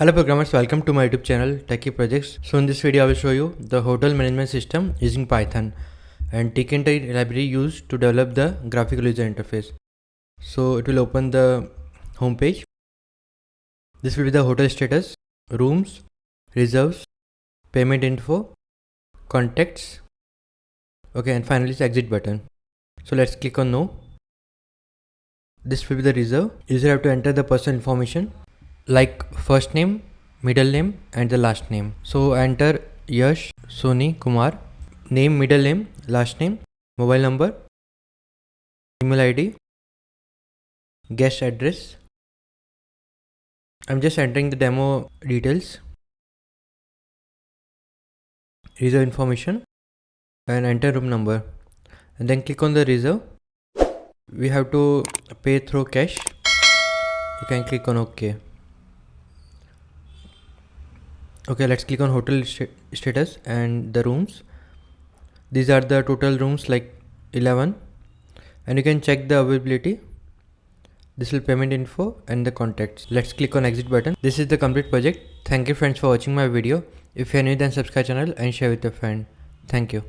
Hello programmers, welcome to my YouTube channel Techie Projects. So in this video I will show you the hotel management system using Python and Tkinter library used to develop the graphical user interface. So it will open the home page. This will be the hotel status, rooms, reserves, payment info, contacts. Okay, and finally the exit button. So let's click on no. This will be the reserve. User have to enter the personal information like first name, middle name and the last name. So enter Yash, Soni, Kumar, name, middle name, last name, mobile number, email ID, guest address. I'm just entering the demo details, reserve information and enter room number and then click on the reserve. We have to pay through cash. You can click on OK. Okay, let's click on hotel status and the rooms. These are the total rooms, like 11, and you can check the availability. This will payment info and the contacts. Let's click on exit button. This is the complete project. Thank you friends for watching my video. If you are new, then subscribe channel and share with your friend. Thank you.